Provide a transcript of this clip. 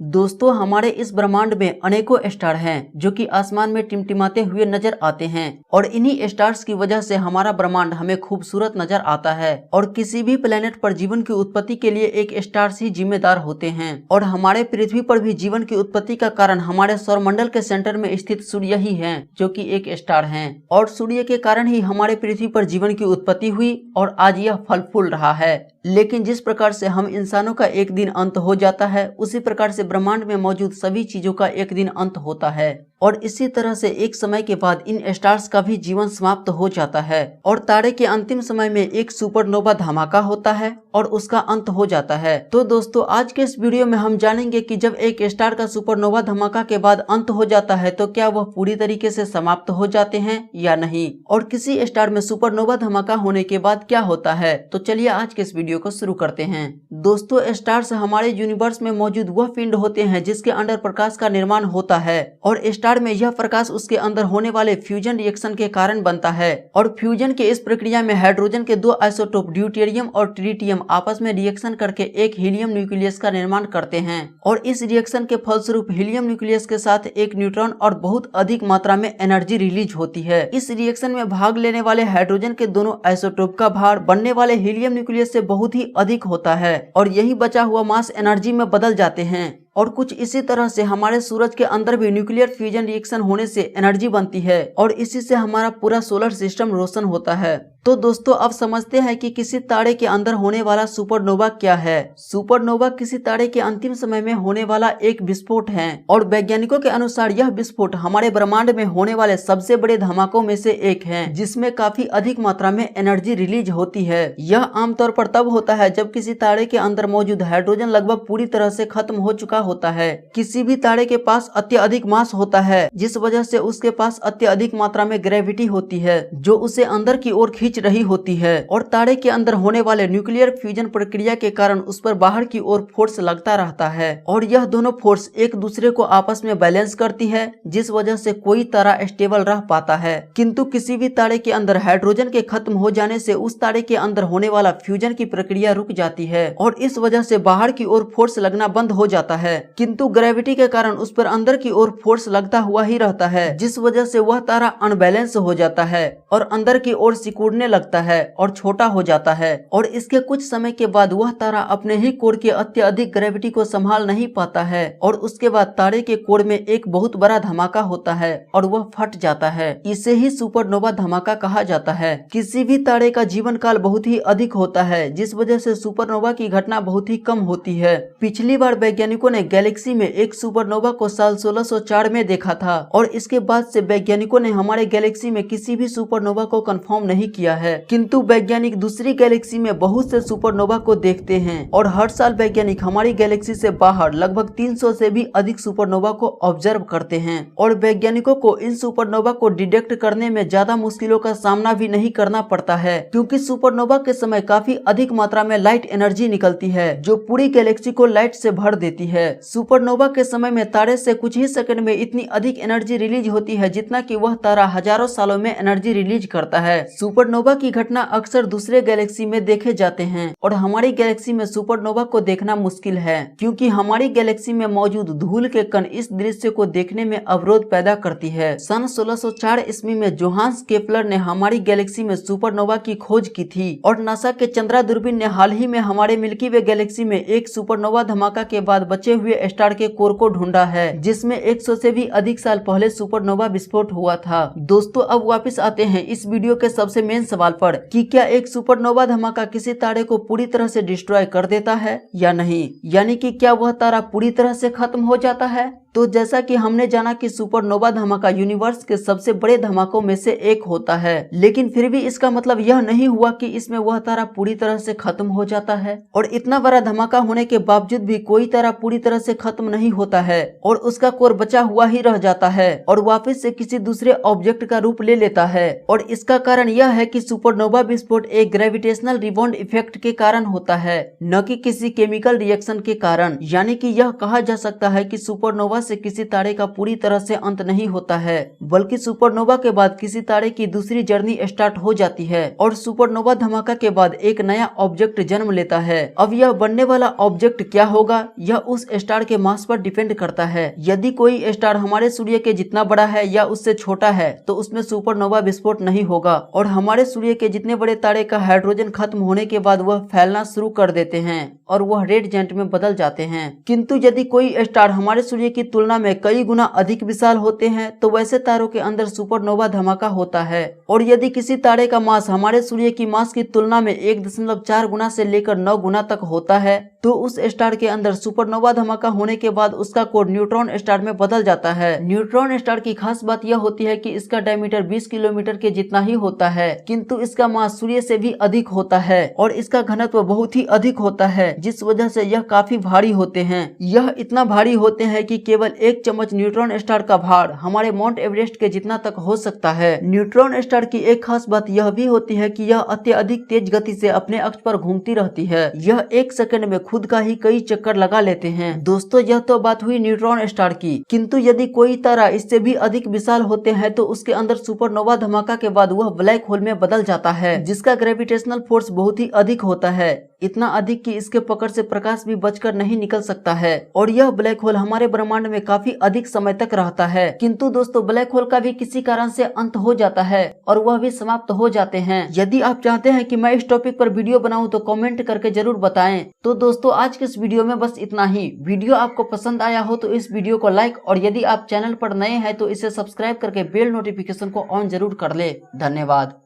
दोस्तों, हमारे इस ब्रह्मांड में अनेकों स्टार हैं जो कि आसमान में टिमटिमाते हुए नजर आते हैं और इन्हीं स्टार्स की वजह से हमारा ब्रह्मांड हमें खूबसूरत नजर आता है। और किसी भी प्लेनेट पर जीवन की उत्पत्ति के लिए एक स्टार्स ही जिम्मेदार होते हैं और हमारे पृथ्वी पर भी जीवन की उत्पत्ति का कारण हमारे सौरमंडल के सेंटर में स्थित सूर्य ही है जो कि एक स्टार है। और सूर्य के कारण ही हमारे पृथ्वी पर जीवन की उत्पत्ति हुई और आज यह फल फूल रहा है। लेकिन जिस प्रकार से हम इंसानों का एक दिन अंत हो जाता है, उसी प्रकार से ब्रह्मांड में मौजूद सभी चीजों का एक दिन अंत होता है और इसी तरह से एक समय के बाद इन स्टार्स का भी जीवन समाप्त हो जाता है और तारे के अंतिम समय में एक सुपरनोवा धमाका होता है और उसका अंत हो जाता है। तो दोस्तों, आज के इस वीडियो में हम जानेंगे कि जब एक स्टार का सुपरनोवा धमाका के बाद अंत हो जाता है तो क्या वह पूरी तरीके से समाप्त हो जाते हैं या नहीं, और किसी स्टार में सुपरनोवा धमाका होने के बाद क्या होता है। तो चलिए आज के इस वीडियो को शुरू करते हैं। दोस्तों, स्टार्स हमारे यूनिवर्स में मौजूद वह पिंड होते हैं जिसके अंदर प्रकाश का निर्माण होता है और स्टार में यह प्रकाश उसके अंदर होने वाले फ्यूजन रिएक्शन के कारण बनता है। और फ्यूजन के इस प्रक्रिया में हाइड्रोजन के दो आइसोटोप ड्यूटेरियम और ट्रिटियम आपस में रिएक्शन करके एक हीलियम न्यूक्लियस का निर्माण करते हैं और इस रिएक्शन के फलस्वरूप हीलियम न्यूक्लियस के साथ एक न्यूट्रॉन और बहुत अधिक मात्रा में एनर्जी रिलीज होती है। इस रिएक्शन में भाग लेने वाले हाइड्रोजन के दोनों आइसोटोप का भार बनने वाले हीलियम न्यूक्लियस से बहुत ही अधिक होता है और यही बचा हुआ मास एनर्जी में बदल जाते हैं। और कुछ इसी तरह से हमारे सूरज के अंदर भी न्यूक्लियर फ्यूजन रिएक्शन होने से एनर्जी बनती है और इसी से हमारा पूरा सोलर सिस्टम रोशन होता है। तो दोस्तों, अब समझते हैं कि किसी तारे के अंदर होने वाला सुपरनोवा क्या है। सुपरनोवा किसी तारे के अंतिम समय में होने वाला एक विस्फोट है और वैज्ञानिकों के अनुसार यह विस्फोट हमारे ब्रह्मांड में होने वाले सबसे बड़े धमाकों में से एक है जिसमें काफी अधिक मात्रा में एनर्जी रिलीज होती है। यह आमतौर पर तब होता है जब किसी तारे के अंदर मौजूद हाइड्रोजन लगभग पूरी तरह से खत्म हो चुका होता है। किसी भी तारे के पास अत्यधिक मास होता है जिस वजह से उसके पास अत्यधिक मात्रा में ग्रेविटी होती है जो उसे अंदर की ओर खींच रही होती है और तारे के अंदर होने वाले न्यूक्लियर फ्यूजन प्रक्रिया के कारण उस पर बाहर की ओर फोर्स लगता रहता है और यह दोनों फोर्स एक दूसरे को आपस में बैलेंस करती है जिस वजह से कोई तारा स्टेबल रह पाता है। किंतु किसी भी तारे के अंदर हाइड्रोजन के खत्म हो जाने से उस तारे के अंदर होने वाला फ्यूजन की प्रक्रिया रुक जाती है और इस वजह से बाहर की ओर फोर्स लगना बंद हो जाता है। किंतु ग्रेविटी के कारण उस पर अंदर की ओर फोर्स लगता हुआ ही रहता है जिस वजह से वह तारा अनबैलेंस हो जाता है और अंदर की ओर सिकुड़ने लगता है और छोटा हो जाता है और इसके कुछ समय के बाद वह तारा अपने ही कोर के अत्यधिक ग्रेविटी को संभाल नहीं पाता है और उसके बाद तारे के कोर में एक बहुत बड़ा धमाका होता है और वह फट जाता है। इसे ही सुपरनोवा धमाका कहा जाता है। किसी भी तारे का जीवन काल बहुत ही अधिक होता है जिस वजह से सुपरनोवा की घटना बहुत ही कम होती है। पिछली बार वैज्ञानिकों ने गैलेक्सी में एक सुपरनोवा को साल 1604 में देखा था और इसके बाद से वैज्ञानिकों ने हमारे गैलेक्सी में किसी भी सुपरनोवा को कंफर्म नहीं किया है। किंतु वैज्ञानिक दूसरी गैलेक्सी में बहुत से सुपरनोवा को देखते हैं और हर साल वैज्ञानिक हमारी गैलेक्सी से बाहर लगभग 300 से भी अधिक सुपरनोवा को ऑब्जर्व करते हैं और वैज्ञानिकों को इन सुपरनोवा को डिटेक्ट करने में ज्यादा मुश्किलों का सामना भी नहीं करना पड़ता है क्योंकि सुपरनोवा के समय काफी अधिक मात्रा में लाइट एनर्जी निकलती है जो पूरी गैलेक्सी को लाइट से भर देती है। सुपरनोवा के समय में तारे से कुछ ही सेकंड में इतनी अधिक एनर्जी रिलीज होती है जितना कि वह तारा हजारों सालों में एनर्जी रिलीज करता है। सुपरनोवा की घटना अक्सर दूसरे गैलेक्सी में देखे जाते हैं और हमारी गैलेक्सी में सुपरनोवा को देखना मुश्किल है क्योंकि हमारी गैलेक्सी में मौजूद धूल के कण इस दृश्य को देखने में अवरोध पैदा करती है। सन 1604 ईस्वी में जोहान्स केपलर ने हमारी गैलेक्सी में सुपरनोवा की खोज की थी और नासा के चंद्रा दूरबीन ने हाल ही में हमारे मिल्की वे गैलेक्सी में एक सुपरनोवा धमाका के बाद बचे हुए स्टार के कोर को ढूंढा है जिसमें 100 से भी अधिक साल पहले सुपरनोवा विस्फोट हुआ था। दोस्तों, अब वापस आते हैं इस वीडियो के सबसे मेन सवाल पर कि क्या एक सुपरनोवा धमाका किसी तारे को पूरी तरह से डिस्ट्रॉय कर देता है या नहीं, यानी कि क्या वह तारा पूरी तरह से खत्म हो जाता है। तो जैसा कि हमने जाना कि सुपरनोवा धमाका यूनिवर्स के सबसे बड़े धमाकों में से एक होता है, लेकिन फिर भी इसका मतलब यह नहीं हुआ कि इसमें वह तारा पूरी तरह से खत्म हो जाता है। और इतना बड़ा धमाका होने के बावजूद भी कोई तारा पूरी तरह से खत्म नहीं होता है और उसका कोर बचा हुआ ही रह जाता है और वापस से किसी दूसरे ऑब्जेक्ट का रूप ले लेता है। और इसका कारण यह है कि कि सुपरनोवा विस्फोट एक ग्रेविटेशनल रिबाउंड इफेक्ट के कारण होता है, न कि किसी केमिकल रिएक्शन के कारण। यानी कि यह कहा जा सकता है कि सुपरनोवा से किसी तारे का पूरी तरह से अंत नहीं होता है, बल्कि सुपरनोवा के बाद किसी तारे की दूसरी जर्नी स्टार्ट हो जाती है और सुपरनोवा धमाका के बाद एक नया ऑब्जेक्ट जन्म लेता है। अब यह बनने वाला ऑब्जेक्ट क्या होगा, यह उस स्टार के मास पर डिपेंड करता है। यदि कोई स्टार हमारे सूर्य के जितना बड़ा है या उससे छोटा है तो उसमें सुपरनोवा विस्फोट नहीं होगा, और हमारे सूर्य के जितने बड़े तारे का हाइड्रोजन खत्म होने के बाद वह फैलना शुरू कर देते हैं और वह रेड जायंट में बदल जाते हैं। किंतु यदि कोई स्टार हमारे सूर्य की तुलना में कई गुना अधिक विशाल होते हैं तो वैसे तारों के अंदर सुपरनोवा धमाका होता है। और यदि किसी तारे का मास हमारे सूर्य की मास की तुलना में 1.4 गुना से लेकर 9 गुना तक होता है तो उस स्टार के अंदर सुपरनोवा धमाका होने के बाद उसका कोड न्यूट्रॉन स्टार में बदल जाता है। न्यूट्रॉन स्टार की खास बात यह होती है कि इसका डायमीटर 20 किलोमीटर के जितना ही होता है, किंतु इसका मास सूर्य से भी अधिक होता है और इसका घनत्व बहुत ही अधिक होता है, जिस वजह से यह काफी भारी होते हैं। यह इतना भारी होते हैं कि केवल एक चम्मच न्यूट्रॉन स्टार का भार हमारे माउंट एवरेस्ट के जितना तक हो सकता है। न्यूट्रॉन स्टार की एक खास बात यह भी होती है कि यह अत्यधिक तेज गति से अपने अक्ष पर घूमती रहती है। यह 1 सेकंड में खुद का ही कई चक्कर लगा लेते हैं। दोस्तों, यह तो बात हुई न्यूट्रॉन स्टार की, किंतु यदि कोई तारा इससे भी अधिक विशाल होते हैं तो उसके अंदर सुपरनोवा धमाका के बाद वह ब्लैक होल में बदल जाता है, जिसका ग्रेविटेशनल फोर्स बहुत ही अधिक होता है, इतना अधिक कि इसके पकड़ से प्रकाश भी बचकर नहीं निकल सकता है। और यह ब्लैक होल हमारे ब्रह्मांड में काफी अधिक समय तक रहता है। किंतु दोस्तों, ब्लैक होल का भी किसी कारण से अंत हो जाता है और वह भी समाप्त हो जाते हैं। यदि आप चाहते हैं कि मैं इस टॉपिक पर वीडियो बनाऊं तो कमेंट करके जरूर बताएं। तो दोस्तों, आज के इस वीडियो में बस इतना ही। वीडियो आपको पसंद आया हो तो इस वीडियो को लाइक, और यदि आप चैनल पर नए हैं तो इसे सब्सक्राइब करके बेल नोटिफिकेशन को ऑन जरूर कर ले। धन्यवाद।